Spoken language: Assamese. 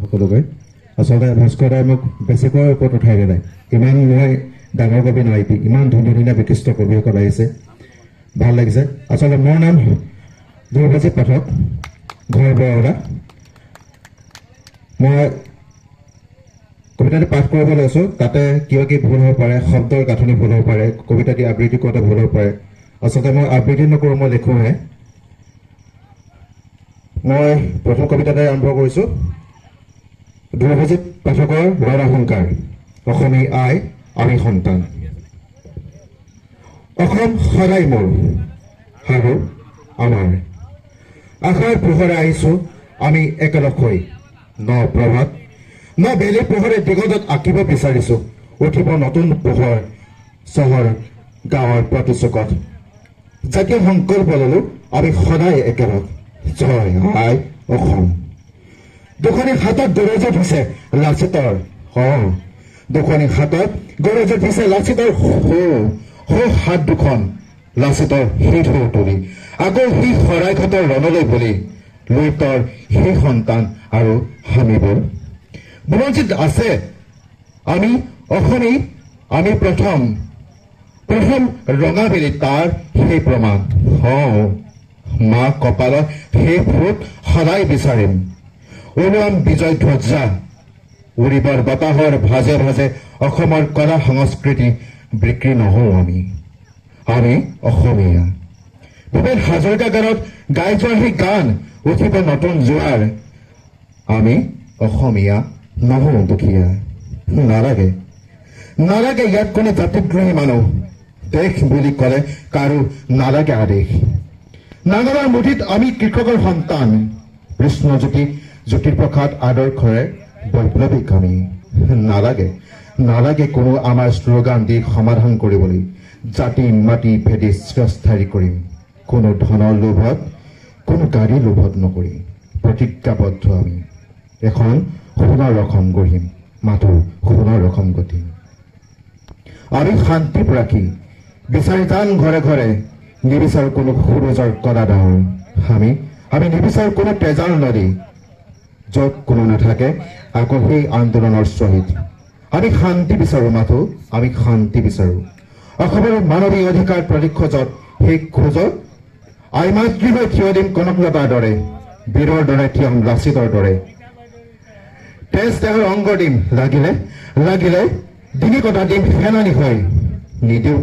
সকলোকে আচলতে ভাস্কৰ দাই মোক বেছিকৈ ওপৰত উঠাই দিলে ইমান মই ডাঙৰ কবি নহয় ইমান ধুনীয়া ধুনীয়া বিশিষ্ট কবিসকল আহিছে ভাল লাগিছে আচলতে মোৰ নাম ধ্ৰুৱজিৎ পাঠক ঘৰ বৰদা মই কবিতাটি পাঠ কৰিবলৈ আছো তাতে কিবা কি ভুল হ'ব পাৰে শব্দৰ গাঁথনি ভুল হ'ব পাৰে কবিতাটি আবৃত্তি কৰোঁতে ভুল হ'ব পাৰে আচলতে মই আবৃত্তি নকৰোঁ মই লিখোঁহে মই প্ৰথম কবিতাতে আৰম্ভ কৰিছোঁ ধ্ৰুৱজিৎ পাঠকৰ ৰণসংকাৰ অসমী আই আমি সন্তান অসম সদায় মোৰ আৰু আমাৰ আশাৰ পোহৰে আহিছোঁ আমি একেলগ হৈ ন প্ৰভাত ন বেলি পোহৰে দিগতত আঁকিব বিচাৰিছোঁ উঠিব নতুন পোহৰ চহৰ গাঁৱৰ প্ৰতি চুকত জাতীয় সংকল্প ললোঁ আমি সদায় একেলগ জয় আই অসম দুখনি হাতত গৰজত হৈছে লাচিতৰ দুখনি হাতত গৰজত হৈছে লাচিতৰ সৌ হাত দুখন লাচিতৰ সেই ঢৌ তুলি আকৌ সেই শৰাইঘাটৰ ৰণলৈ বুলি লুইতৰ সেই সন্তান আৰু হামিবোৰ বুৰঞ্জীত আছে আমি অসমী আমি প্ৰথম ৰঙাবেলি তাৰ সেই প্ৰমাণ মা কপালত সেই ফুট সদায় বিচাৰিম ওলোৱাম বিজয় ধ্বজা উৰিবৰ বতাহৰ ভাজে ভাজে অসমৰ কলা সংস্কৃতি বিক্ৰী নহওঁ আমি অসমীয়া ভূপেন হাজৰিকা গানত গাই যোৱা সেই গান উঠিব নতুন জোৱাৰ আমি অসমীয়া নহওঁ দুখীয়া নালাগে ইয়াত কোনো জাতিদ্ৰোহী মানুহ দেশ বুলি ক'লে কাৰো নালাগে আদেশ নাঙলৰ মুঠিত আমি কৃষকৰ সন্তান কৃষ্ণজ্যোতি জ্যোতিপ্ৰসাদ আদৰ্শৰে বৈপ্লৱিক আমি নালাগে কোনো আমাৰ শ্লোগান দি সমাধান কৰিবলৈ জাতি মাটি ভেদি চিৰস্থায়ী কৰিম কোনো ধনৰ লোভত কোনো গাড়ী লোভত নকৰি প্ৰতিজ্ঞাবদ্ধ আমি এখন সোণৰ অসম গঢ়িম মাথো সোণৰ অসম গঢ়িম আমি শান্তি ৰাখি বিচাৰি যাম ঘৰে ঘৰে নিবিচাৰো কোনো সুৰুজৰ কলা ডাৱৰ আমি নিবিচাৰো কোনো তেজাৰ নদী য'ত কোনো নাথাকে আকৌ সেই আন্দোলনৰ শ্বহীদ আমি শান্তি বিচাৰো মাথো আমি শান্তি বিচাৰো অসমৰ মানৱীয় অধিকাৰ প্ৰতি খোজত সেই খোজত আই মাতৃ হৈ থিয় দিম কনকলতাৰ দৰে বীৰৰ দৰে থিয়ম লাচিতৰ দৰে তেজ দেহৰ অংগ দিম লাগিলে ডিঙি কটা দিম সেনানী হৈ নিদিওঁ